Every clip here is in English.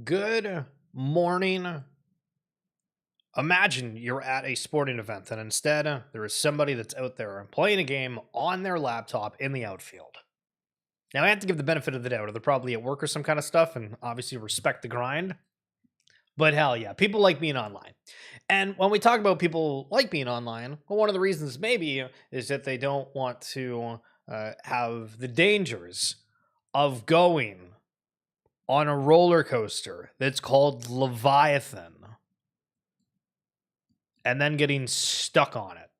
Good morning. Imagine you're at a sporting event and instead there is somebody that's out there playing a game on their laptop in the outfield. Now, I have to give the benefit of the doubt. They're probably at work or some kind of stuff and obviously respect the grind. But hell yeah, people like being online. And when we talk about people like being online, well, one of the reasons maybe is that they don't want to have the dangers of going on a roller coaster that's called Leviathan and then getting stuck on it.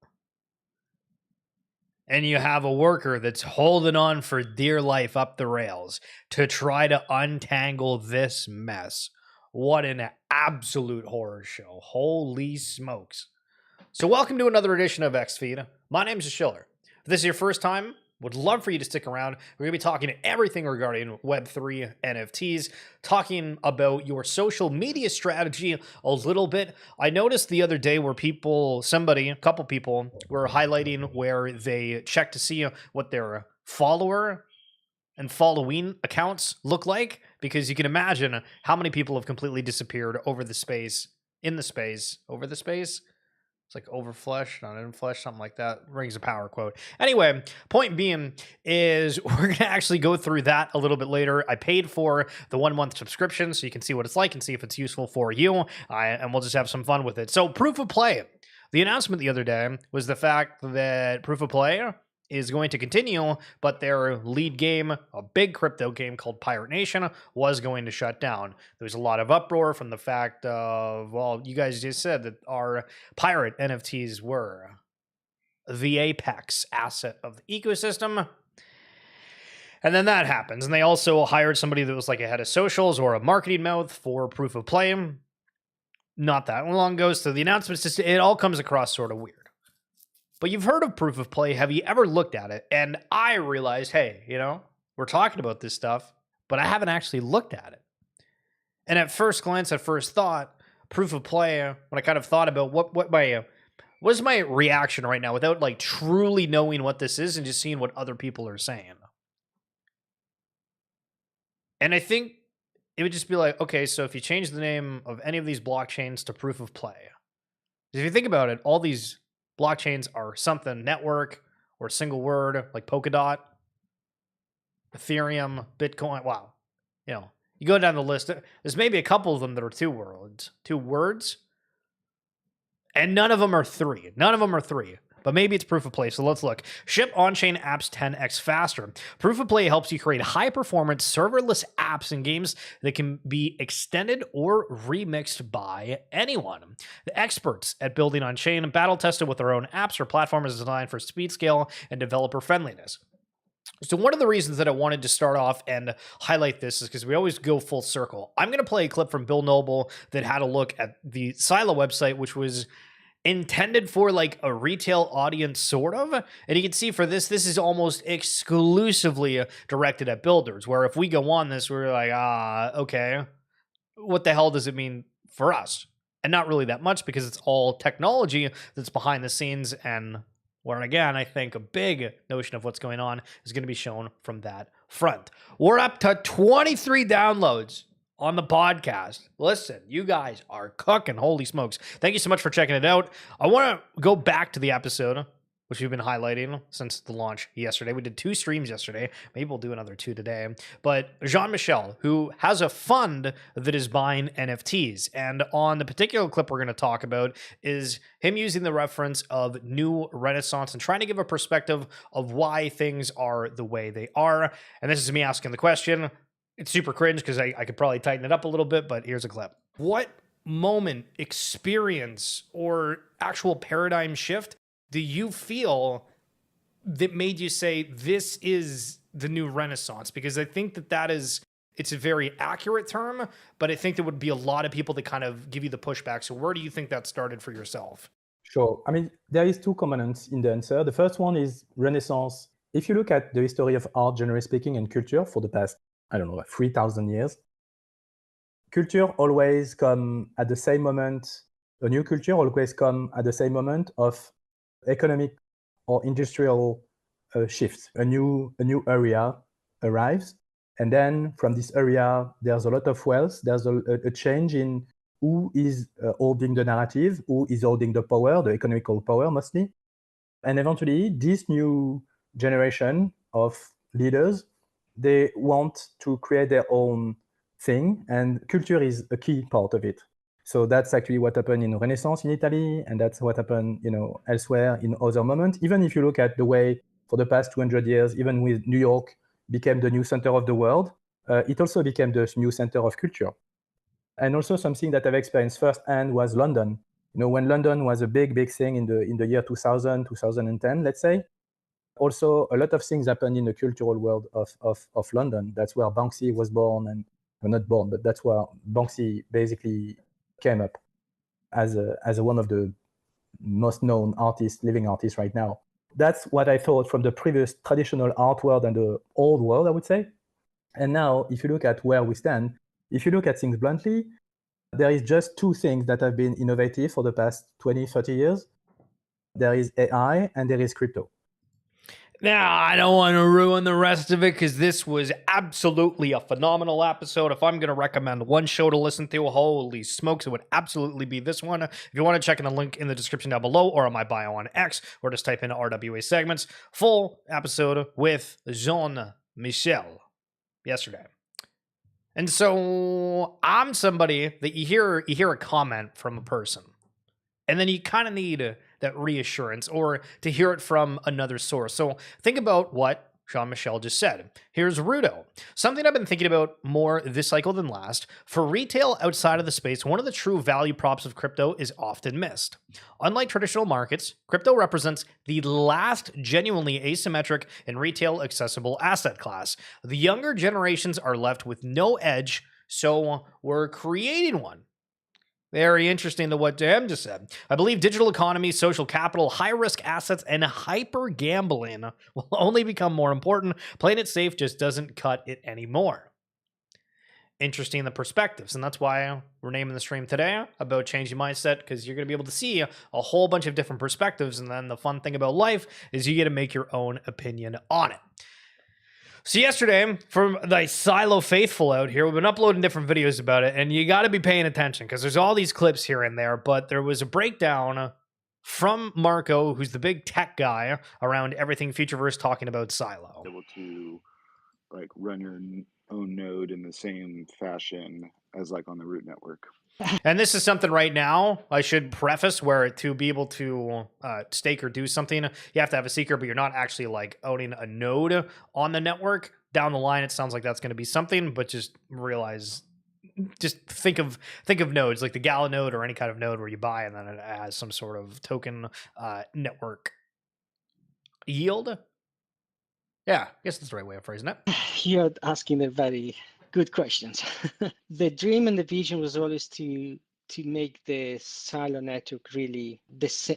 And you have a worker that's holding on for dear life up the rails to try to untangle this mess. What an absolute horror show. Holy smokes. So welcome to another edition of XFeed. My name is Schiller. If this is your first time, would love for you to stick around. We're going to be talking everything regarding Web3 NFTs, talking about your social media strategy a little bit. I noticed the other day where a couple people were highlighting where they check to see what their follower and following accounts look like, because you can imagine how many people have completely disappeared over the space. It's like overflesh, not in flesh, something like that. Rings a power quote. Anyway, point being is we're going to actually go through that a little bit later. I paid for the 1 month subscription so you can see what it's like and see if it's useful for you. And we'll just have some fun with it. So Proof of Play. The announcement the other day was the fact that Proof of Play is going to continue, but their lead game, a big crypto game called Pirate Nation, was going to shut down. There was a lot of uproar from the fact of, well, you guys just said that our pirate NFTs were the apex asset of the ecosystem. And then that happens. And they also hired somebody that was like a head of socials or a marketing mouth for Proof of Play. Not that long ago. So the announcements, just it all comes across sort of weird. But you've heard of Proof of Play. Have you ever looked at it? And I realized, hey, we're talking about this stuff, but I haven't actually looked at it. And at first glance, at first thought, Proof of Play, when I kind of thought about what's my reaction right now without like truly knowing what this is and just seeing what other people are saying. And I think it would just be like, okay, so if you change the name of any of these blockchains to Proof of Play, if you think about it, all these blockchains are something network or single word like Polkadot, Ethereum, Bitcoin. Wow. You go down the list. There's maybe a couple of them that are two words. And none of them are three. But maybe it's Proof of Play. So let's look. Ship on-chain apps 10x faster. Proof of Play helps you create high-performance serverless apps and games that can be extended or remixed by anyone. The experts at building on-chain battle-tested with their own apps or platform is designed for speed, scale, and developer friendliness. So one of the reasons that I wanted to start off and highlight this is because we always go full circle. I'm going to play a clip from Bill Noble that had a look at the Sylo website, which was intended for like a retail audience, sort of. And you can see for this is almost exclusively directed at builders, where if we go on this, we're like, okay, what the hell does it mean for us? And not really that much, because it's all technology that's behind the scenes. And where, again, I think a big notion of what's going on is going to be shown from that front. We're up to 23 downloads on the podcast. Listen, you guys are cooking. Holy smokes. Thank you so much for checking it out. I want to go back to the episode, which we've been highlighting since the launch yesterday. We did 2 streams yesterday. Maybe we'll do another 2 today. But Jean-Michel, who has a fund that is buying NFTs. And on the particular clip we're going to talk about is him using the reference of new renaissance and trying to give a perspective of why things are the way they are. And this is me asking the question. It's super cringe because I could probably tighten it up a little bit, but here's a clip. What moment, experience, or actual paradigm shift do you feel that made you say this is the new renaissance? Because I think it's a very accurate term, but I think there would be a lot of people that kind of give you the pushback. So where do you think that started for yourself? Sure. I mean, there is 2 components in the answer. The first one is Renaissance. If you look at the history of art, generally speaking, and culture for the past, 3,000 years, culture always come at the same moment. A new culture always come at the same moment of economic or industrial shifts. A new area arrives, And then from this area, there's a lot of wealth. There's a change in who is holding the narrative, who is holding the power, the economical power mostly. And eventually, this new generation of leaders, they want to create their own thing, and culture is a key part of it. So that's actually what happened in Renaissance in Italy, and that's what happened, elsewhere in other moments. Even if you look at the way for the past 200 years, even with New York became the new center of the world, it also became the new center of culture. And also something that I've experienced firsthand was London. When London was a big thing in the year 2000, 2010, let's say, also a lot of things happened in the cultural world of London. That's where Banksy was born, and not born, but that's where Banksy basically came up as one of the most known living artists right now. That's what I thought from the previous traditional art world and the old world, I would say. And now, if you look at where we stand, if you look at things bluntly, there is just two things that have been innovative for the past 20, 30 years. There is AI and there is crypto. Now, I don't want to ruin the rest of it because this was absolutely a phenomenal episode. If I'm going to recommend one show to listen to, holy smokes, it would absolutely be this one. If you want to check in the link in the description down below or on my bio on X, or just type in RWA segments, full episode with Jean-Michel yesterday. And so I'm somebody that you hear a comment from a person, and then you kind of need that reassurance or to hear it from another source. So think about what Jean-Michel just said. Here's Rudo. Something I've been thinking about more this cycle than last. For retail outside of the space, one of the true value props of crypto is often missed. Unlike traditional markets, crypto represents the last genuinely asymmetric and retail accessible asset class. The younger generations are left with no edge, so we're creating one. Very interesting to what Dan just said. I believe digital economy, social capital, high-risk assets, and hyper-gambling will only become more important. Playing it safe just doesn't cut it anymore. Interesting the perspectives, and that's why we're naming the stream today about changing mindset, because you're going to be able to see a whole bunch of different perspectives, and then the fun thing about life is you get to make your own opinion on it. So yesterday, from the Sylo faithful out here, we've been uploading different videos about it, and you got to be paying attention because there's all these clips here and there, but there was a breakdown from Marco, who's the big tech guy around everything Futureverse, talking about Sylo. Able to run your own node in the same fashion as on the root network. And this is something right now I should preface, where to be able to stake or do something, you have to have a secret, but you're not actually owning a node on the network. Down the line, it sounds like that's going to be something, but just think of nodes like the Gala node or any kind of node where you buy and then it has some sort of token network yield. Yeah, I guess that's the right way of phrasing it. You're asking a very good questions. The dream and the vision was always to make the Sylo network really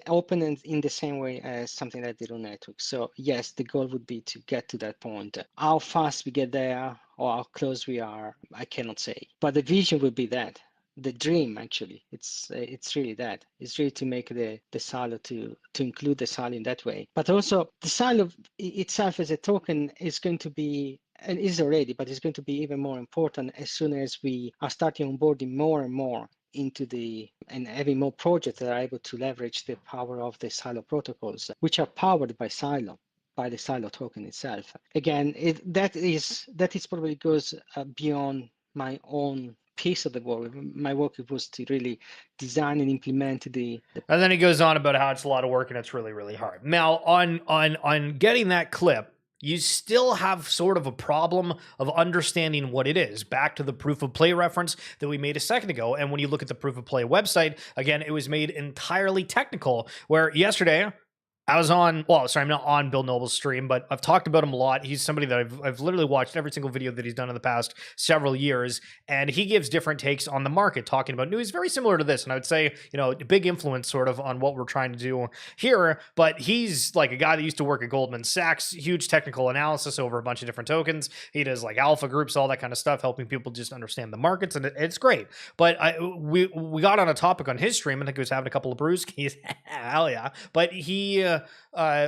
open and in the same way as something like the Rudo network. So yes, the goal would be to get to that point. How fast we get there or how close we are, I cannot say. But the vision would be that. The dream, actually, it's really that. It's really to make the Sylo to include the Sylo in that way. But also the Sylo itself as a token is going to be, and is already, but it's going to be even more important as soon as we are starting onboarding more and more into and having more projects that are able to leverage the power of the Sylo protocols, which are powered by Sylo, by the Sylo token itself. Again, that is probably goes beyond my own piece of the work. My work was to really design and implement the. And then he goes on about how it's a lot of work and it's really, really hard. Now, on getting that clip, you still have sort of a problem of understanding what it is. Back to the proof of play reference that we made a second ago. And when you look at the proof of play website, again, it was made entirely technical, where yesterday I was on, I'm not on Bill Noble's stream, but I've talked about him a lot. He's somebody that I've literally watched every single video that he's done in the past several years, and he gives different takes on the market, talking about news very similar to this, and I would say, a big influence sort of on what we're trying to do here, but he's like a guy that used to work at Goldman Sachs, huge technical analysis over a bunch of different tokens. He does alpha groups, all that kind of stuff, helping people just understand the markets, and it's great. But we got on a topic on his stream, I think he was having a couple of brewskis, hell yeah, but he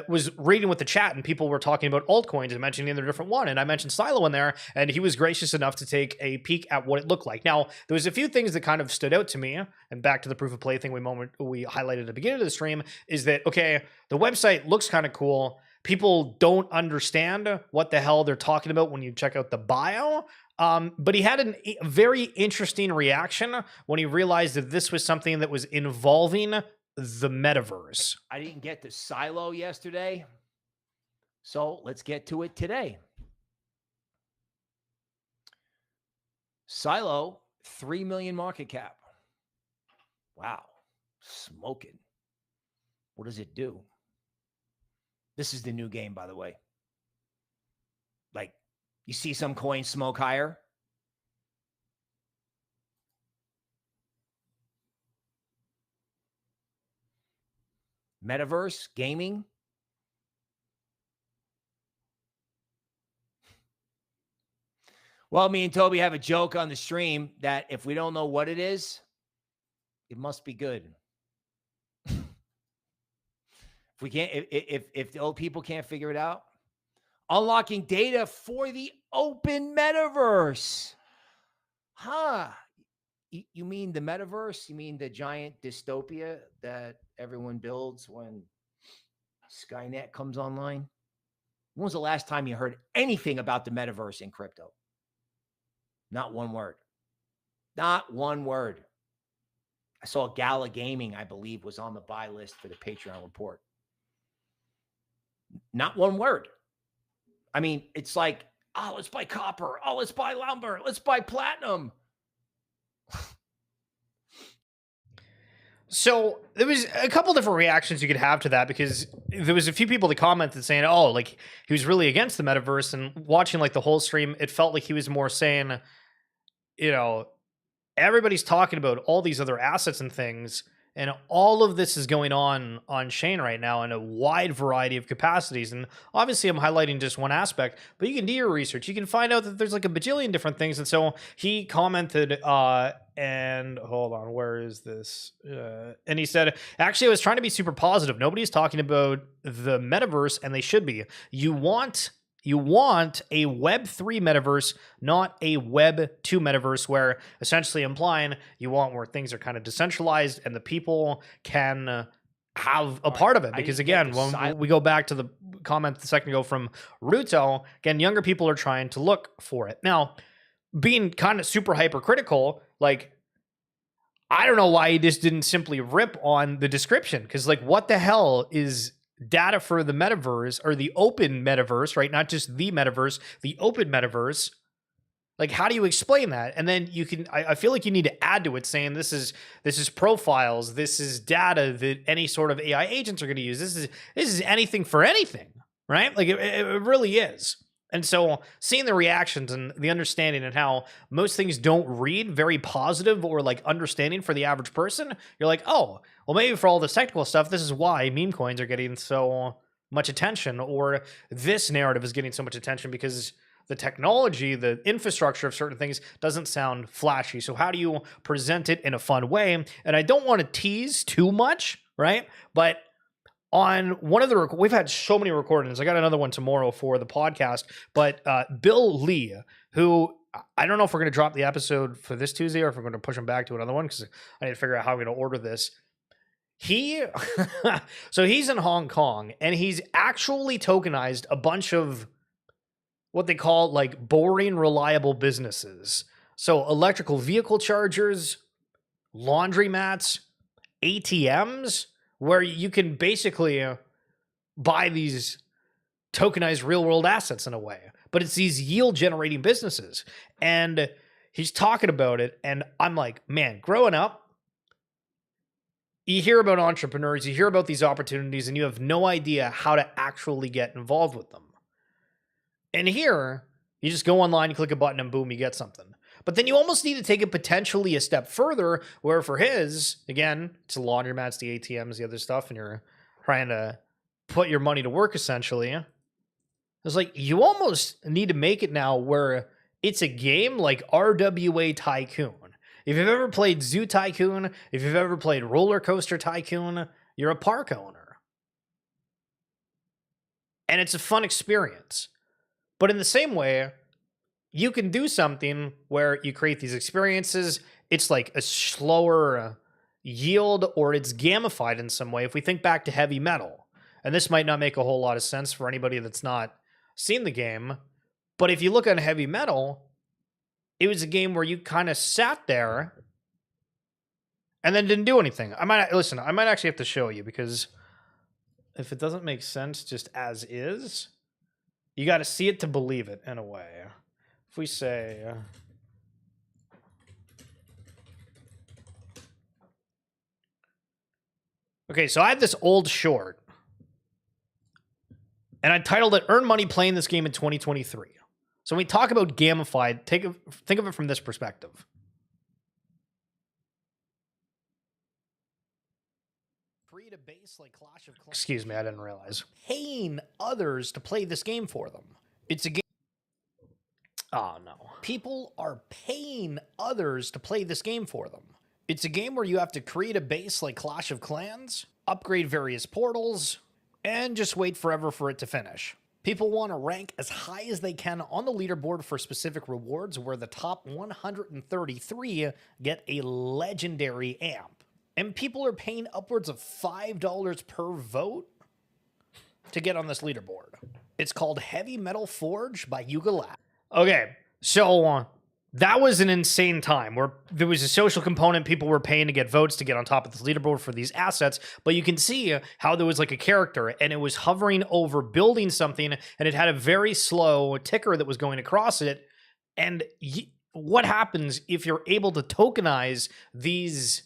was reading with the chat and people were talking about altcoins and mentioning a different one. And I mentioned Sylo in there, and he was gracious enough to take a peek at what it looked like. Now, there was a few things that kind of stood out to me, and back to the proof of play thing we highlighted at the beginning of the stream, is that, okay, the website looks kind of cool. People don't understand what the hell they're talking about when you check out the bio. But he had a very interesting reaction when he realized that this was something that was involving the metaverse. I didn't get to Sylo yesterday, so let's get to it today. Sylo, 3 million market cap. Wow, smoking. What does it do? This is the new game, by the way. Like, you see some coins smoke higher. Metaverse, gaming. Well, me and Toby have a joke on the stream that if we don't know what it is, it must be good. If we can't, if the old people can't figure it out, unlocking data for the open metaverse. Huh. You mean the metaverse? You mean the giant dystopia that everyone builds when Skynet comes online? When was the last time you heard anything about the metaverse in crypto? Not one word. Not one word. I saw Gala Gaming, I believe, was on the buy list for the Patreon report. Not one word. I mean, it's like, oh, let's buy copper. Oh, let's buy lumber. Let's buy platinum. So there was a couple different reactions you could have to that, because there was a few people that commented saying, oh, like he was really against the metaverse, and watching like the whole stream, it felt like he was more saying, you know, everybody's talking about all these other assets and things, and all of this is going on chain right now in a wide variety of capacities. And obviously I'm highlighting just one aspect, but you can do your research. You can find out that there's like a bajillion different things. And so he commented, and hold on, where is this? And he said, actually, I was trying to be super positive. Nobody's talking about the metaverse, and they should be. You want a Web3 metaverse, not a Web2 metaverse, where essentially implying you want where things are kind of decentralized and the people can have a part of it. Because again, when we go back to the comment a second ago from Rudo, again, younger people are trying to look for it. Now, being kind of super hypercritical, like, I don't know why he just didn't simply rip on the description, because like, what the hell is data for the metaverse, or the open metaverse, right? Not just the metaverse, the open metaverse. Like, how do you explain that? And then you can, I feel like you need to add to it saying this is profiles, this is data that any sort of AI agents are going to use. This is anything for anything, right? Like it really is. And so seeing the reactions and the understanding and how most things don't read very positive or like understanding for the average person, you're like, oh, well, maybe for all this technical stuff, this is why meme coins are getting so much attention, or this narrative is getting so much attention, because the technology, the infrastructure of certain things doesn't sound flashy. So how do you present it in a fun way? And I don't want to tease too much, right? But on one of the, we've had so many recordings. I got another one tomorrow for the podcast, but Bill Lee, who I don't know if we're going to drop the episode for this Tuesday or if we're going to push him back to another one, because I need to figure out how I'm going to order this. So he's in Hong Kong, and he's actually tokenized a bunch of what they call like boring, reliable businesses. So electrical vehicle chargers, laundromats, ATMs, where you can basically buy these tokenized real world assets in a way, but it's these yield generating businesses. And he's talking about it. And I'm like, man, growing up, you hear about entrepreneurs, you hear about these opportunities, and you have no idea how to actually get involved with them. And here, you just go online, you click a button, and boom, you get something. But then you almost need to take it potentially a step further, where for his, again, it's the laundromats, the ATMs, the other stuff, and you're trying to put your money to work, essentially. It's like, you almost need to make it now where it's a game like RWA Tycoon. If you've ever played Zoo Tycoon, if you've ever played Rollercoaster Tycoon, you're a park owner. and it's a fun experience. But in the same way, you can do something where you create these experiences. It's like a slower yield, or it's gamified in some way. If we think back to heavy metal, and this might not make a whole lot of sense for anybody that's not seen the game, but if you look at heavy metal, it was a game where you kind of sat there and then didn't do anything. I might actually have to show you, because if it doesn't make sense just as is, you got to see it to believe it in a way. If we say, okay, so I have this old short, and I titled it "Earn Money Playing This Game in 2023." So when we talk about gamified, think of it from this perspective. Create a base like Clash of Clans. Excuse me, I didn't realize. Paying others to play this game for them. It's a game. Oh no. People are paying others to play this game for them. It's a game where you have to create a base like Clash of Clans, upgrade various portals, and just wait forever for it to finish. People want to rank as high as they can on the leaderboard for specific rewards, where the top 133 get a legendary amp. And people are paying upwards of $5 per vote to get on this leaderboard. It's called Heavy Metal Forge by Yuga Lab. Okay, so that was an insane time where there was a social component. People were paying to get votes to get on top of this leaderboard for these assets. But you can see how there was like a character, and it was hovering over building something, and it had a very slow ticker that was going across it. And what happens if you're able to tokenize these,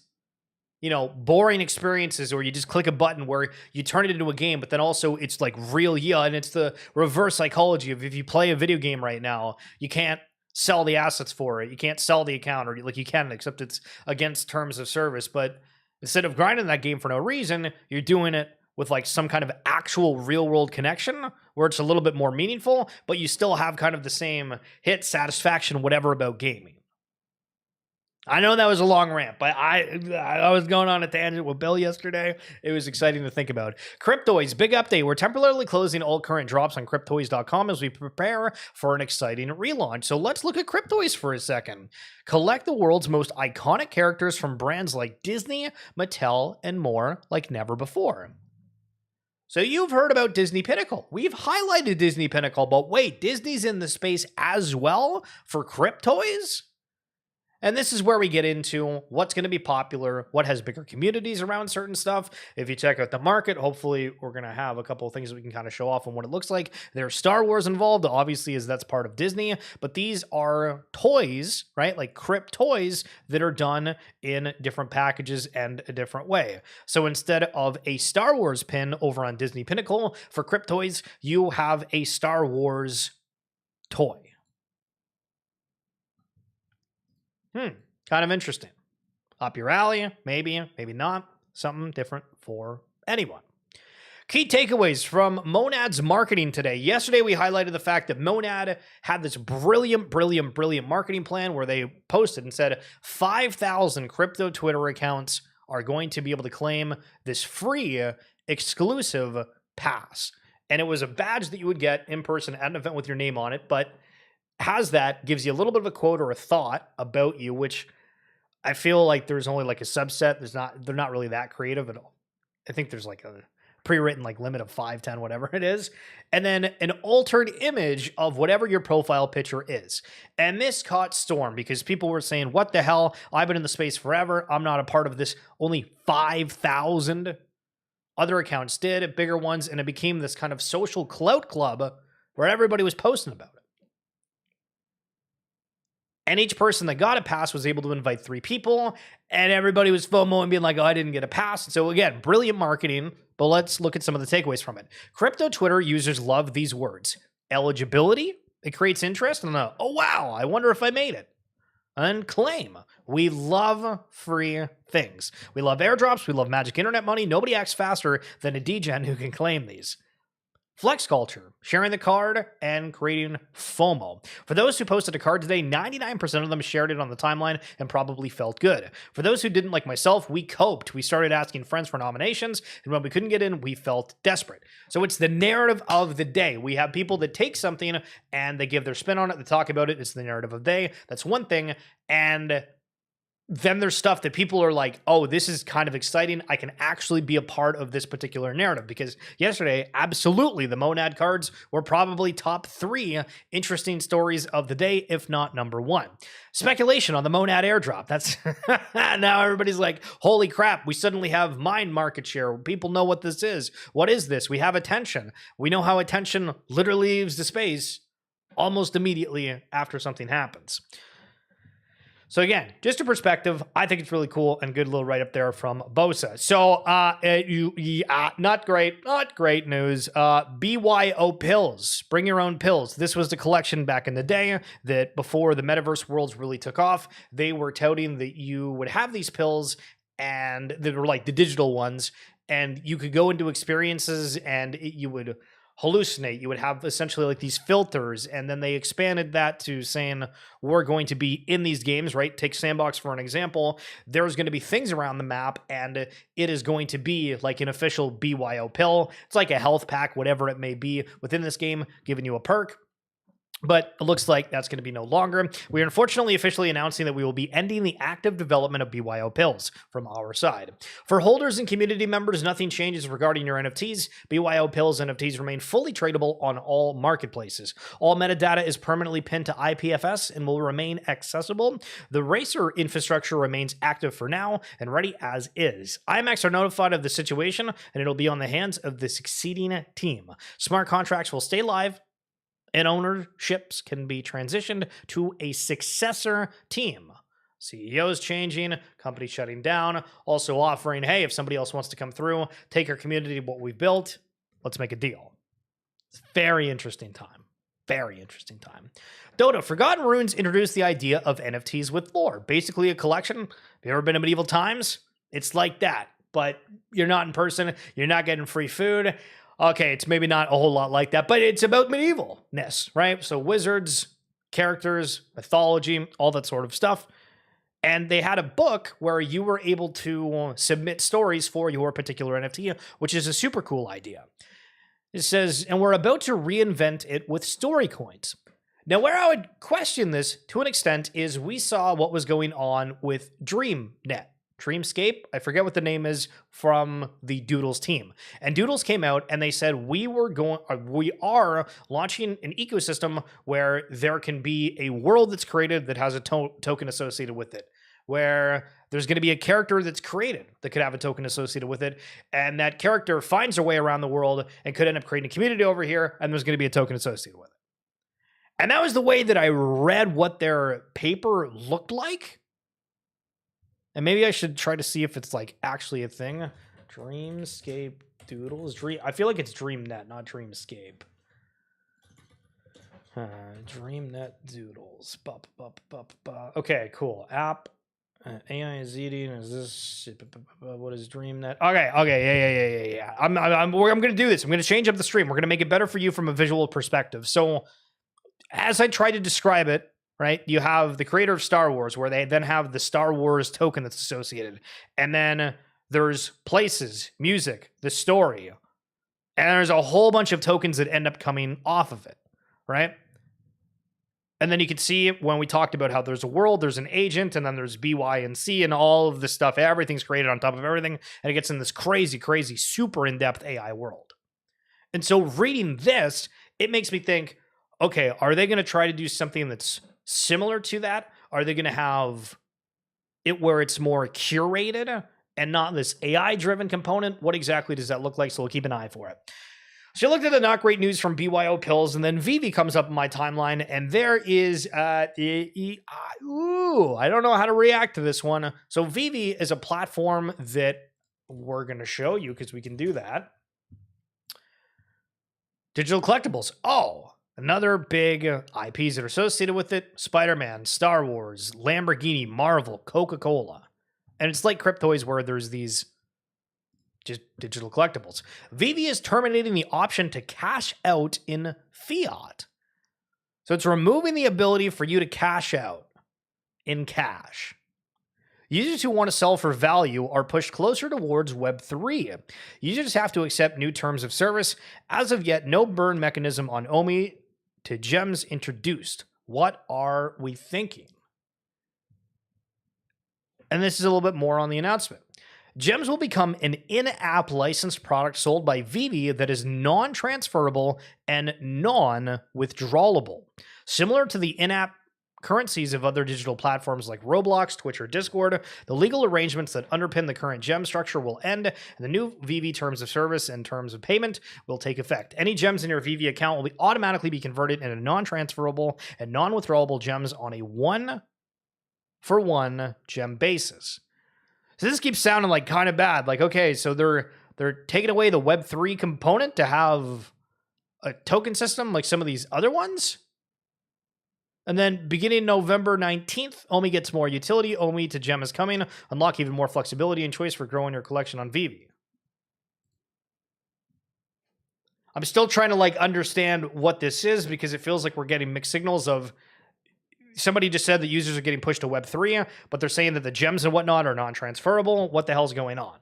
boring experiences, or you just click a button where you turn it into a game, but then also it's like real, and it's the reverse psychology of, if you play a video game right now, you can't sell the assets for it. You can't sell the account, or like you can, except it's against terms of service. But instead of grinding that game for no reason, you're doing it with like some kind of actual real world connection where it's a little bit more meaningful, but you still have kind of the same hit, satisfaction, whatever about gaming. I know that was a long rant, but I was going on a tangent with Bill yesterday. It was exciting to think about. Cryptoys, big update. We're temporarily closing all current drops on Cryptoys.com as we prepare for an exciting relaunch. So let's look at Cryptoys for a second. Collect the world's most iconic characters from brands like Disney, Mattel, and more like never before. So you've heard about Disney Pinnacle. We've highlighted Disney Pinnacle, but wait, Disney's in the space as well for Cryptoys? And this is where we get into what's going to be popular, what has bigger communities around certain stuff. If you check out the market, hopefully we're going to have a couple of things that we can kind of show off on what it looks like. There's Star Wars involved, obviously, as that's part of Disney, but these are toys, right? Like Cryptoys that are done in different packages and a different way. So instead of a Star Wars pin over on Disney Pinnacle, for Cryptoys, you have a Star Wars toy. Kind of interesting. Up your alley, maybe not. Something different for anyone. Key takeaways from Monad's marketing today. Yesterday, we highlighted the fact that Monad had this brilliant marketing plan where they posted and said 5,000 crypto Twitter accounts are going to be able to claim this free exclusive pass. And it was a badge that you would get in person at an event with your name on it, but gives you a little bit of a quote or a thought about you, which I feel like there's only like a subset. They're not really that creative at all. I think there's like a pre-written like limit of 5, 10, whatever it is. And then an altered image of whatever your profile picture is. And this caught storm because people were saying, what the hell? I've been in the space forever. I'm not a part of this. Only 5,000 other accounts did, bigger ones. And it became this kind of social clout club where everybody was posting about it. And each person that got a pass was able to invite 3 people, and everybody was FOMO and being like, oh, I didn't get a pass. So again, brilliant marketing, but let's look at some of the takeaways from it. Crypto Twitter users love these words. Eligibility, it creates interest, and oh wow, I wonder if I made it. And claim. We love free things. We love airdrops, we love magic internet money. Nobody acts faster than a degen who can claim these. Flex culture, sharing the card and creating FOMO. For those who posted a card today, 99% of them shared it on the timeline and probably felt good. For those who didn't, like myself, we coped. We started asking friends for nominations, and when we couldn't get in, we felt desperate. So it's the narrative of the day. We have people that take something and they give their spin on it, they talk about it. It's the narrative of the day. That's one thing. And then there's stuff that people are like, oh, this is kind of exciting. I can actually be a part of this particular narrative. Because yesterday, absolutely, the Monad cards were probably top 3 interesting stories of the day, if not number 1. Speculation on the Monad airdrop. That's now everybody's like, holy crap, we suddenly have mine market share. People know what this is. What is this? We have attention. We know how attention literally leaves the space almost immediately after something happens. So again, just a perspective, I think it's really cool and good little write-up there from Bosa. So not great news. BYO Pills, bring your own pills. This was the collection back in the day that before the Metaverse worlds really took off, they were touting that you would have these pills and they were like the digital ones, and you could go into experiences and you would hallucinate. You would have essentially like these filters, and then they expanded that to saying we're going to be in these games, right? Take Sandbox for an example. There's going to be things around the map, and it is going to be like an official BYO pill. It's like a health pack, whatever it may be within this game, giving you a perk. But it looks like that's going to be no longer. We are unfortunately officially announcing that we will be ending the active development of BYO Pills from our side. For holders and community members, nothing changes regarding your NFTs. BYO Pills NFTs remain fully tradable on all marketplaces. All metadata is permanently pinned to IPFS and will remain accessible. The Racer infrastructure remains active for now and ready as is. IMAX are notified of the situation, and it'll be on the hands of the succeeding team. Smart contracts will stay live, and ownerships can be transitioned to a successor team. CEOs changing, companies shutting down, also offering, hey, if somebody else wants to come through, take our community, what we've built, let's make a deal. It's a very interesting time. Very interesting time. Dota, Forgotten Runes introduced the idea of NFTs with lore. Basically a collection. Have you ever been to medieval times? It's like that, but you're not in person. You're not getting free food. Okay, it's maybe not a whole lot like that, but it's about medievalness, right? So wizards, characters, mythology, all that sort of stuff. And they had a book where you were able to submit stories for your particular NFT, which is a super cool idea. It says, and we're about to reinvent it with story coins. Now, where I would question this to an extent is we saw what was going on with Dreamscape, I forget what the name is, from the Doodles team. And Doodles came out and they said we are launching an ecosystem where there can be a world that's created that has a token associated with it, where there's going to be a character that's created that could have a token associated with it, and that character finds their way around the world and could end up creating a community over here, and there's going to be a token associated with it. And that was the way that I read what their paper looked like. And maybe I should try to see if it's like actually a thing. Dreamscape Doodles. I feel like it's DreamNet, not Dreamscape. DreamNet Doodles. Okay, cool. App. AI is eating. Is this? What is DreamNet? Okay. Yeah. I'm going to do this. I'm going to change up the stream. We're going to make it better for you from a visual perspective. So, as I try to describe it, right? You have the creator of Star Wars, where they then have the Star Wars token that's associated. And then there's places, music, the story. And there's a whole bunch of tokens that end up coming off of it, right? And then you can see when we talked about how there's a world, there's an agent, and then there's B, Y, and C, and all of this stuff. Everything's created on top of everything. And it gets in this crazy, super in-depth AI world. And so reading this, it makes me think, okay, are they going to try to do something that's similar to that? Are they going to have it where it's more curated and not this AI-driven component? What exactly does that look like? So we'll keep an eye for it. So you looked at the not great news from BYO Pills, and then Vivi comes up in my timeline, and there is, I don't know how to react to this one. So Vivi is a platform that we're going to show you because we can do that. Digital collectibles. Oh, another big IPs that are associated with it: Spider-Man, Star Wars, Lamborghini, Marvel, Coca-Cola. And it's like Cryptoys, where there's these just digital collectibles. Vivi is terminating the option to cash out in fiat. So it's removing the ability for you to cash out in cash. Users who want to sell for value are pushed closer towards Web3. Users have to accept new terms of service. As of yet, no burn mechanism on OMI to gems introduced. What are we thinking? And this is a little bit more on the announcement. Gems will become an in-app licensed product sold by Vivi that is non-transferable and non-withdrawable. Similar to the in-app currencies of other digital platforms like Roblox, Twitch, or Discord, the legal arrangements that underpin the current gem structure will end, and the new Vivi terms of service and terms of payment will take effect. Any gems in your Vivi account will automatically be converted into non-transferable and non-withdrawable gems on a one-for-one gem basis. So this keeps sounding like kind of bad. Like, okay, so they're taking away the Web3 component to have a token system like some of these other ones? And then beginning November 19th, OMI gets more utility. OMI to gem is coming. Unlock even more flexibility and choice for growing your collection on Vivi. I'm still trying to like understand what this is because it feels like we're getting mixed signals of somebody just said that users are getting pushed to Web3, but they're saying that the gems and whatnot are non-transferable. What the hell's going on?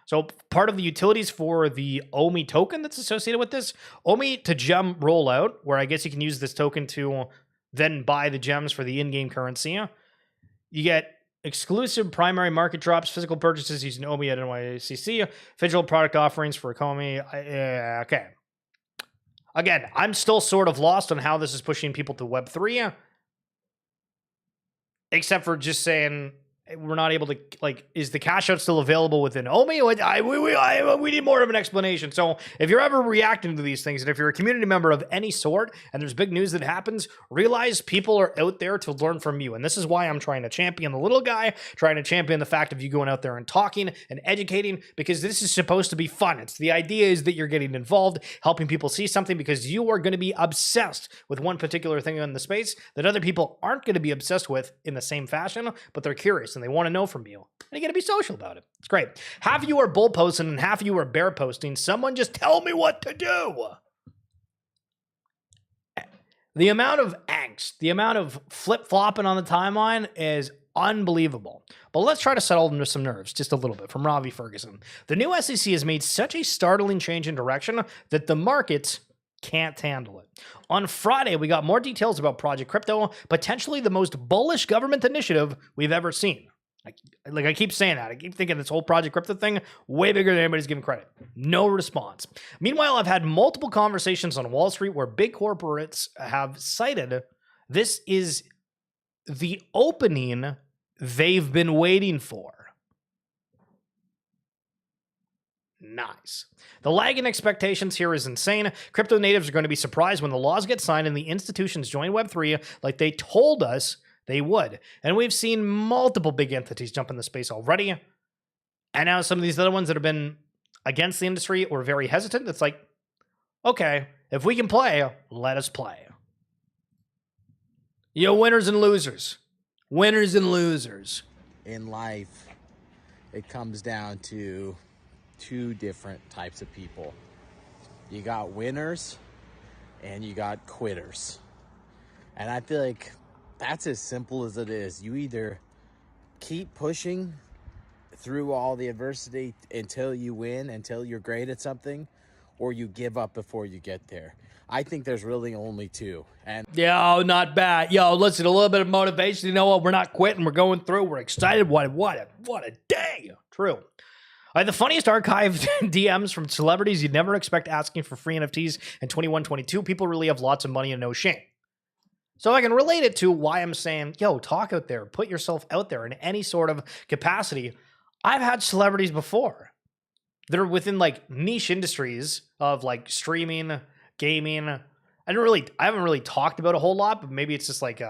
So part of the utilities for the OMI token that's associated with this, OMI to gem rollout, where I guess you can use this token to then buy the gems for the in-game currency. You get exclusive primary market drops, physical purchases using OMI at NYCC, physical product offerings for OMI. Okay. Again, I'm still sort of lost on how this is pushing people to Web3, except for just saying we're not able to, like, is the cash out still available within OMI? We need more of an explanation. So if you're ever reacting to these things, and if you're a community member of any sort, and there's big news that happens, realize people are out there to learn from you. And this is why I'm trying to champion the little guy, trying to champion the fact of you going out there and talking and educating, because this is supposed to be fun. It's the idea is that you're getting involved, helping people see something, because you are going to be obsessed with one particular thing in the space that other people aren't going to be obsessed with in the same fashion, but they're curious and they want to know from you. And you got to be social about it. It's great. Half of you are bull posting and half of you are bear posting. Someone just tell me what to do. The amount of angst, the amount of flip-flopping on the timeline is unbelievable. But let's try to settle into some nerves just a little bit from Ravi Ferguson. The new SEC has made such a startling change in direction that the markets can't handle it. On Friday, we got more details about Project Crypto, potentially the most bullish government initiative we've ever seen. I keep saying that. I keep thinking this whole Project Crypto thing, way bigger than anybody's giving credit. No response. Meanwhile, I've had multiple conversations on Wall Street where big corporates have cited this is the opening they've been waiting for. Nice. The lag in expectations here is insane. Crypto natives are going to be surprised when the laws get signed and the institutions join Web3 like they told us they would. And we've seen multiple big entities jump in the space already. And now some of these other ones that have been against the industry or very hesitant, it's like, okay, if we can play, let us play. Yo, winners and losers. Winners and losers. In life, it comes down to two different types of people. You got winners and you got quitters. And I feel like that's as simple as it is. You either keep pushing through all the adversity until you win, until you're great at something, or you give up before you get there. I think there's really only two. And yo, not bad. Yo, listen, a little bit of motivation. You know what? We're not quitting. We're going through. We're excited. What a day. True. The funniest archived DMs from celebrities you'd never expect asking for free NFTs in 21-22. People really have lots of money and no shame. So I can relate it to why I'm saying, yo, talk out there. Put yourself out there in any sort of capacity. I've had celebrities before that are within like niche industries of like streaming, gaming. I haven't really talked about a whole lot, but maybe it's just like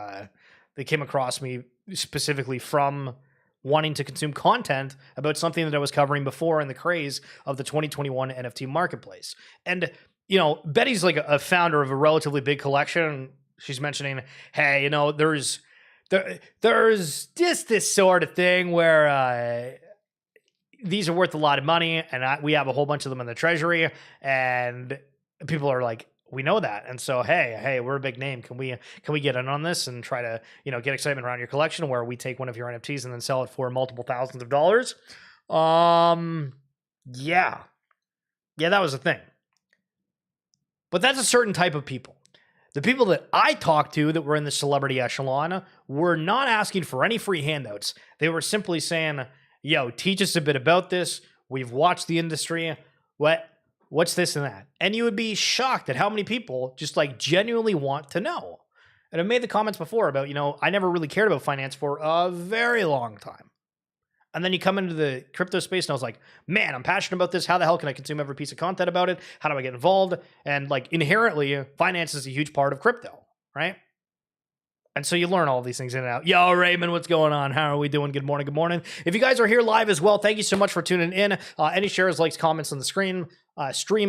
they came across me specifically from wanting to consume content about something that I was covering before in the craze of the 2021 NFT marketplace. And, you know, Betty's like a founder of a relatively big collection. She's mentioning, hey, you know, there's just this sort of thing where these are worth a lot of money, and we have a whole bunch of them in the treasury, and people are like, we know that, and so hey, we're a big name. Can we get in on this and try to get excitement around your collection, where we take one of your NFTs and then sell it for multiple thousands of dollars? Yeah, that was a thing. But that's a certain type of people. The people that I talked to that were in the celebrity echelon were not asking for any free handouts. They were simply saying, yo, teach us a bit about this. We've watched the industry. What's this and that? And you would be shocked at how many people just like genuinely want to know. And I've made the comments before about, I never really cared about finance for a very long time. And then you come into the crypto space and I was like, man, I'm passionate about this. How the hell can I consume every piece of content about it? How do I get involved? And like inherently, finance is a huge part of crypto, right? And so you learn all these things in and out. Yo, Raymond, what's going on? How are we doing? Good morning. Good morning. If you guys are here live as well, thank you so much for tuning in. Any shares, likes, comments on the stream,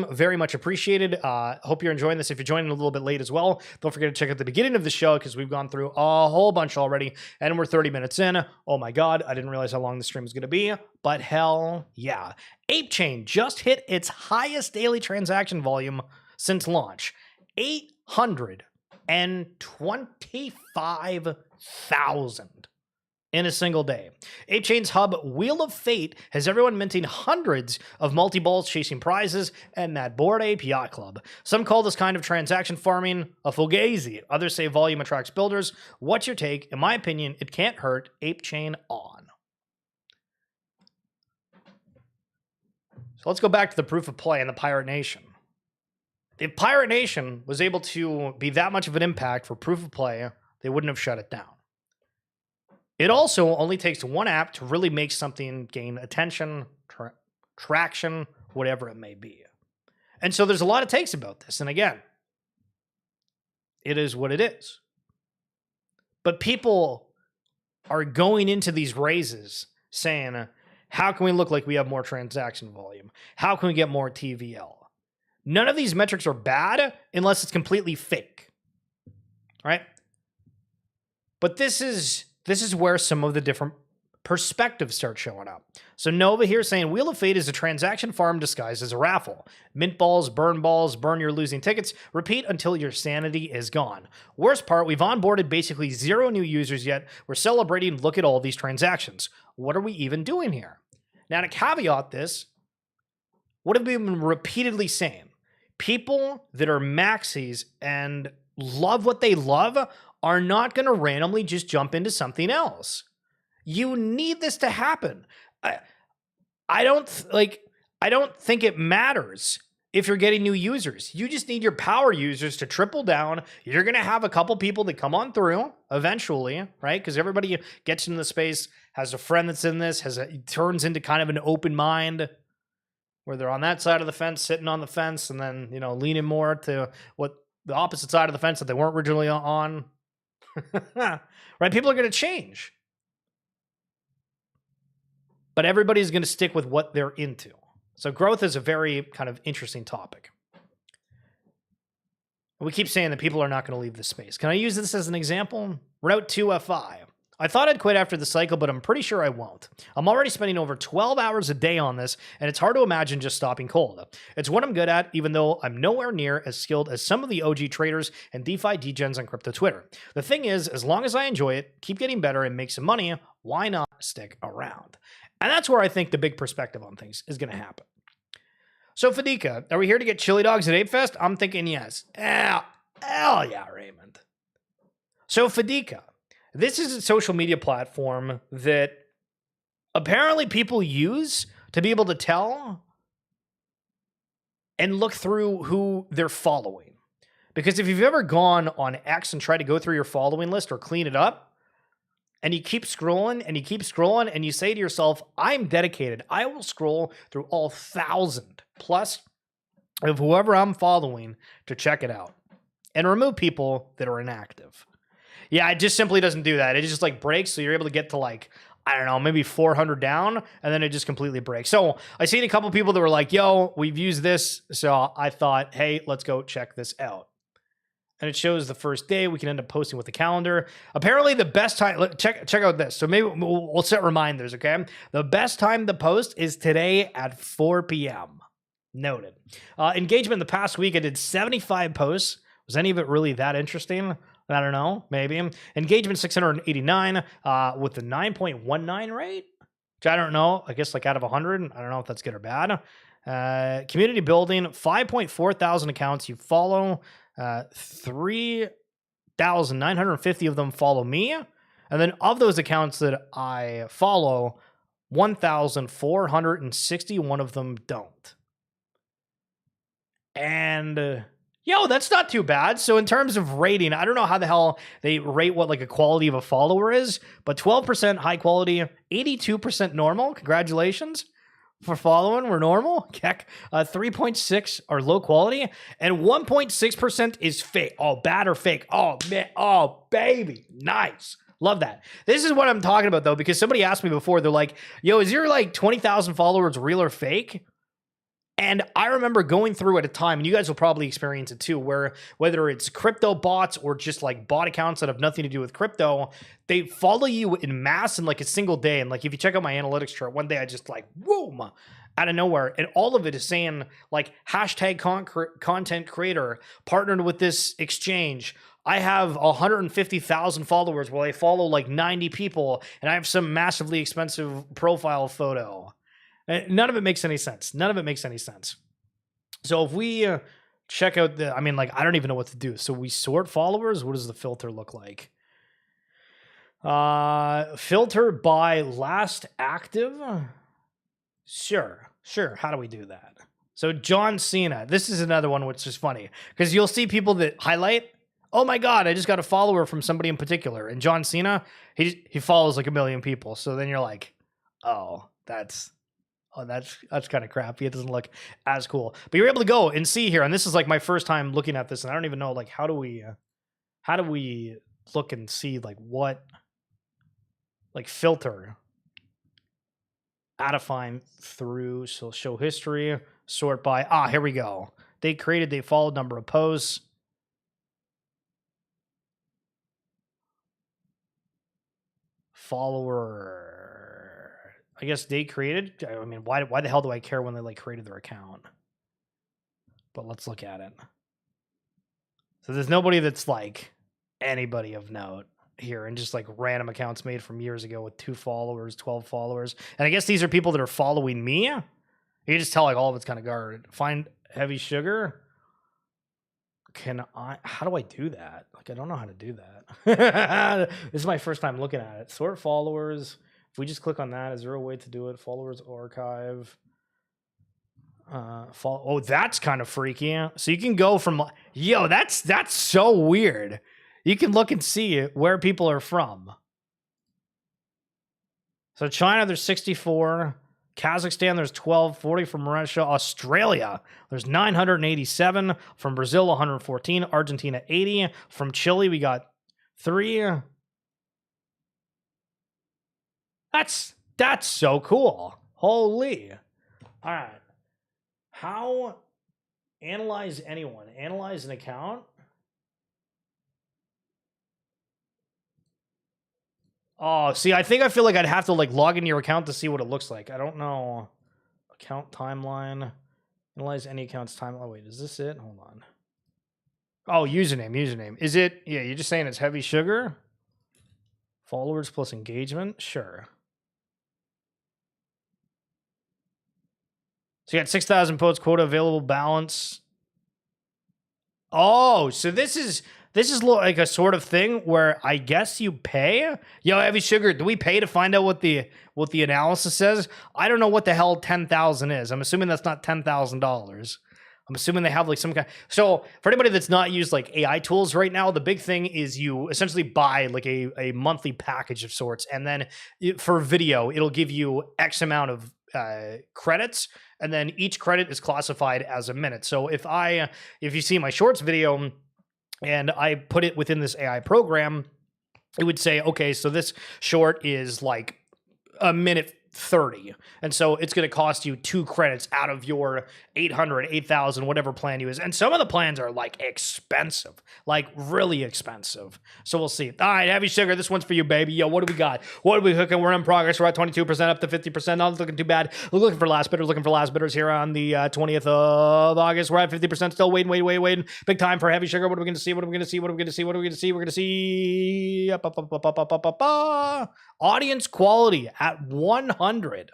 very much appreciated. Hope you're enjoying this. If you're joining a little bit late as well, don't forget to check out the beginning of the show because we've gone through a whole bunch already and we're 30 minutes in. Oh my God, I didn't realize how long the stream was going to be, but hell yeah. ApeChain just hit its highest daily transaction volume since launch. 825,000 in a single day. ApeChain's hub, Wheel of Fate, has everyone minting hundreds of multi-balls chasing prizes and that Bored Ape Yacht Club. Some call this kind of transaction farming a fugazi. Others say volume attracts builders. What's your take? In my opinion, it can't hurt. ApeChain on. So let's go back to the proof of play and the Pirate Nation. If Pirate Nation was able to be that much of an impact for proof of play, they wouldn't have shut it down. It also only takes one app to really make something gain attention, traction, whatever it may be. And so there's a lot of takes about this. And again, it is what it is. But people are going into these raises saying, how can we look like we have more transaction volume? How can we get more TVL? None of these metrics are bad unless it's completely fake, right? But this is where some of the different perspectives start showing up. So Nova here saying, Wheel of Fate is a transaction farm disguised as a raffle. Mint balls, burn your losing tickets, repeat until your sanity is gone. Worst part, we've onboarded basically 0 new users yet. We're celebrating, look at all these transactions. What are we even doing here? Now to caveat this, what have we been repeatedly saying? People that are maxis and love what they love are not going to randomly just jump into something else. You need this to happen. I don't think it matters if you're getting new users. You just need your power users to triple down. You're going to have a couple people that come on through eventually, right? Because everybody gets into the space, has a friend that's in this, turns into kind of an open mind where they're on that side of the fence, sitting on the fence, and then, leaning more to what the opposite side of the fence that they weren't originally on. Right? People are going to change. But everybody's going to stick with what they're into. So growth is a very kind of interesting topic. We keep saying that people are not going to leave this space. Can I use this as an example? Route 2FI. I thought I'd quit after the cycle, but I'm pretty sure I won't. I'm already spending over 12 hours a day on this, and it's hard to imagine just stopping cold. It's what I'm good at, even though I'm nowhere near as skilled as some of the OG traders and DeFi degens on crypto Twitter. The thing is, as long as I enjoy it, keep getting better, and make some money, why not stick around? And that's where I think the big perspective on things is going to happen. So, Fedica, are we here to get chili dogs at ApeFest? I'm thinking yes. Hell yeah, Raymond. So, Fedica. This is a social media platform that apparently people use to be able to tell and look through who they're following. Because if you've ever gone on X and tried to go through your following list or clean it up, and you keep scrolling and you keep scrolling and you say to yourself, I'm dedicated. I will scroll through all 1,000 plus of whoever I'm following to check it out and remove people that are inactive. Yeah, it just simply doesn't do that. It just like breaks, so you're able to get to like, I don't know, maybe 400 down, and then it just completely breaks. So I seen a couple people that were like, yo, we've used this, so I thought, hey, let's go check this out. and it shows the first day. We can end up posting with the calendar. Apparently, the best time. Check out this. So maybe we'll set reminders. Okay, the best time to post is today at 4 p.m. Noted. Engagement in the past week, I did 75 posts. Was any of it really that interesting? I don't know. Maybe engagement 689 with the 9.19 rate. Which I don't know. I guess like out of 100. I don't know if that's good or bad. Community building 5.4 thousand accounts you follow. 3,950 of them follow me. And then of those accounts that I follow, 1,461 of them don't. And that's not too bad. So in terms of rating, I don't know how the hell they rate what like a quality of a follower is, but 12% high quality, 82% normal. Congratulations. For following, we're normal. Heck, 3.6 are low quality, and 1.6% is fake. Oh, bad or fake. Oh, man. Oh, baby. Nice. Love that. This is what I'm talking about, though, because somebody asked me before. They're like, yo, is your like 20,000 followers real or fake? And I remember going through at a time, and you guys will probably experience it too, where whether it's crypto bots or just like bot accounts that have nothing to do with crypto, they follow you in mass in like a single day. And like if you check out my analytics chart, one day I just like, boom, out of nowhere. And all of it is saying like hashtag content creator partnered with this exchange. I have 150,000 followers while I follow like 90 people, and I have some massively expensive profile photo. None of it makes any sense. None of it makes any sense. So if we check out I don't even know what to do. So we sort followers. What does the filter look like? Filter by last active. Sure. How do we do that? So John Cena. This is another one which is funny because you'll see people that highlight, oh my God, I just got a follower from somebody in particular. And John Cena, he follows like 1 million people. So then you're like, that's kind of crappy. It doesn't look as cool. But you're able to go and see here, and this is like my first time looking at this, and I don't even know like how do we look and see like what like filter Gamifying through. So show history, sort by here we go. They followed number of posts. Follower. I guess they created. I mean, why the hell do I care when they like created their account? But let's look at it. So there's nobody that's like anybody of note here, and just like random accounts made from years ago with 2 followers, 12 followers. And I guess these are people that are following me. You can just tell like all of it's kind of guarded. Find HeavySugar. How do I do that? Like, I don't know how to do that. This is my first time looking at it. Sort followers. If we just click on that, is there a way to do it? Followers archive. That's kind of freaky. So you can go from, that's so weird. You can look and see where people are from. So China, there's 64. Kazakhstan, there's 12. 40 from Russia. Australia, there's 987. From Brazil, 114. Argentina, 80. From Chile, we got 3. That's so cool. Holy. All right. How analyze anyone? Analyze an account? Oh, see, I feel like I'd have to like log into your account to see what it looks like. I don't know. Account timeline. Analyze any account's timeline. Oh, wait, is this it? Hold on. Oh, username. Is it? Yeah, you're just saying it's HeavySugar? Followers plus engagement? Sure. So you got 6,000 posts, quota available, balance. Oh, so this is like a sort of thing where I guess you pay. Yo, HeavySugar, do we pay to find out what the analysis says? I don't know what the hell 10,000 is. I'm assuming that's not $10,000. I'm assuming they have like some kind. So for anybody that's not used like AI tools right now, the big thing is you essentially buy like a monthly package of sorts, and then for video, it'll give you X amount of credits, and then each credit is classified as a minute. So if you see my shorts video and I put it within this AI program, it would say, okay, so this short is like a minute 30. And so it's going to cost you 2 credits out of your 800, 8,000, whatever plan you use. And some of the plans are like expensive, like really expensive. So we'll see. All right, HeavySugar, this one's for you, baby. Yo, what do we got? What are we hooking? We're in progress. We're at 22% up to 50%. Not looking too bad. We're looking for last bidders here on the 20th of August. We're at 50% still. Waiting. Big time for HeavySugar. What are we going to see? We're going to see audience quality at 100.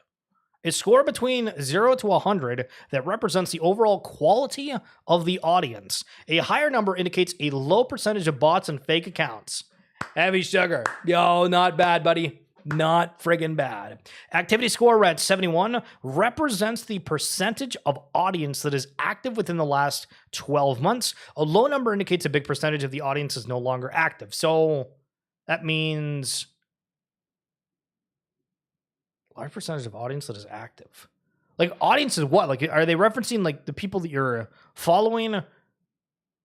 A score between 0 to 100 that represents the overall quality of the audience. A higher number indicates a low percentage of bots and fake accounts. HeavySugar. Yo, not bad, buddy. Not friggin' bad. Activity score, we're at 71, represents the percentage of audience that is active within the last 12 months. A low number indicates a big percentage of the audience is no longer active. So that means large percentage of audience that is active. Like, audience is what? Like, are they referencing like the people that you're following?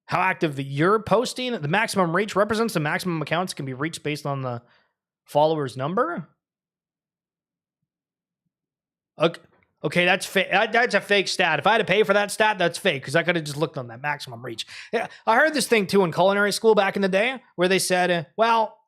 How active that you're posting? The maximum reach represents the maximum accounts can be reached based on the followers number. Okay, that's fake. That's a fake stat. If I had to pay for that stat, that's fake because I could have just looked on that maximum reach. Yeah, I heard this thing too in culinary school back in the day where they said, well,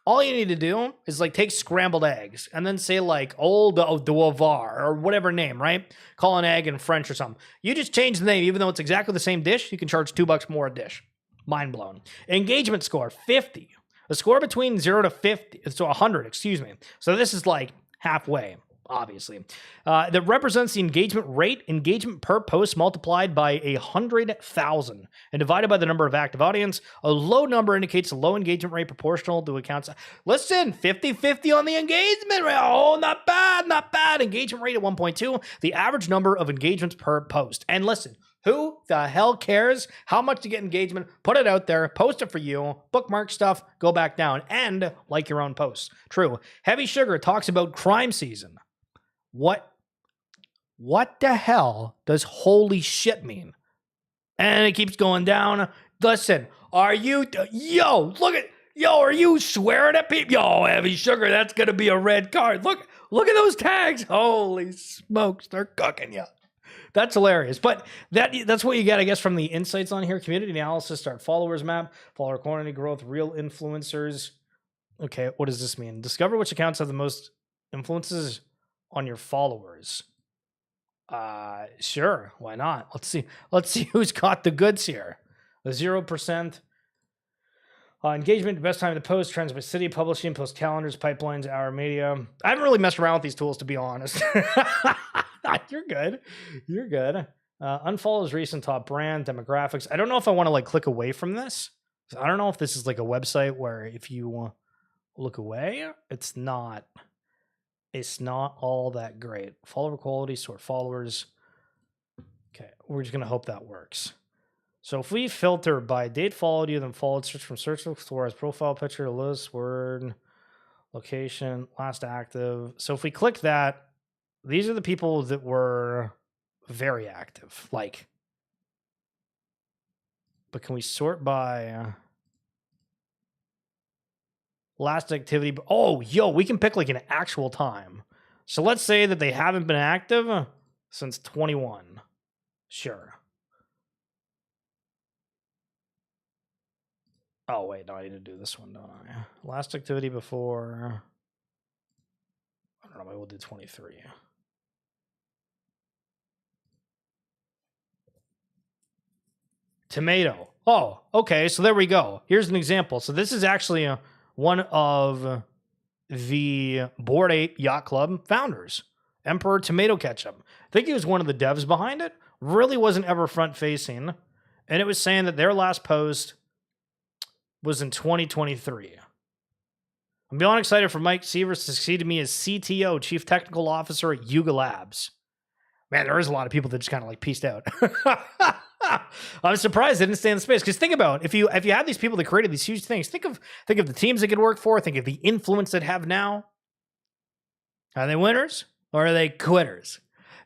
all you need to do is like take scrambled eggs and then say like old devoir or whatever name, right? Call an egg in French or something. You just change the name, even though it's exactly the same dish, you can charge $2 more a dish. Mind blown. Engagement score, 50. A score between 0 to 50, so 100, excuse me. So this is like halfway, obviously. That represents the engagement rate, engagement per post multiplied by 100,000 and divided by the number of active audience. A low number indicates a low engagement rate proportional to accounts. Listen, 50-50 on the engagement rate. Oh, not bad. Engagement rate at 1.2. The average number of engagements per post. And listen, who the hell cares how much to get engagement? Put it out there, post it for you, bookmark stuff, go back down, and like your own posts. True. HeavySugar talks about crime season. What the hell does holy shit mean? And it keeps going down. Listen, are you, are you swearing at people? Yo, HeavySugar, that's going to be a red card. Look at those tags. Holy smokes, they're cooking you. That's hilarious. But that's what you get, I guess, from the insights on here. Community analysis, start followers map, follower quantity growth, real influencers. Okay, what does this mean? Discover which accounts have the most influences on your followers. Sure, why not? Let's see who's got the goods here. The 0%. Engagement, best time to post, trends by city, publishing, post calendars, pipelines, hour media. I haven't really messed around with these tools, to be honest. You're good. Unfollows recent top brand, demographics. I don't know if I want to like click away from this. I don't know if this is like a website where if you look away, it's not all that great. Follower quality, sort followers. Okay, we're just going to hope that works. So if we filter by date followed you, then followed, search from search explorer as profile picture, list, word, location, last active. So if we click that, these are the people that were very active. Like, but can we sort by last activity? Oh, we can pick like an actual time. So let's say that they haven't been active since 21. Sure. Oh, wait, no, I need to do this one, don't I? Last activity before, I don't know, maybe we'll do 23. Tomato. Oh, okay, so there we go. Here's an example. So this is actually one of the Bored Ape Yacht Club founders, Emperor Tomato Ketchup. I think he was one of the devs behind it. Really wasn't ever front-facing. And it was saying that their last post was in 2023. I'm beyond excited for Mike Sievers to succeed me as CTO, Chief Technical Officer at Yuga Labs. Man, there is a lot of people that just kind of like pieced out. I'm surprised they didn't stay in the space. Because think about if you have these people that created these huge things, think of the teams they could work for, think of the influence they have now. Are they winners or are they quitters?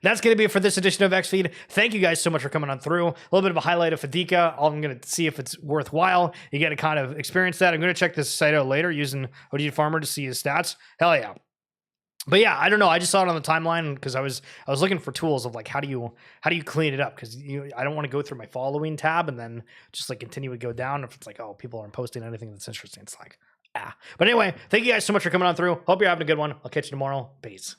That's going to be it for this edition of XFeed. Thank you guys so much for coming on through. A little bit of a highlight of Fedica. I'm going to see if it's worthwhile. You get to kind of experience that. I'm going to check this site out later using OG Farmer to see his stats. Hell yeah. But yeah, I don't know. I just saw it on the timeline because I was looking for tools of like how do you clean it up, because I don't want to go through my following tab and then just like continue to go down if it's like, oh, people aren't posting anything that's interesting. It's like, ah. But anyway, thank you guys so much for coming on through. Hope you're having a good one. I'll catch you tomorrow. Peace.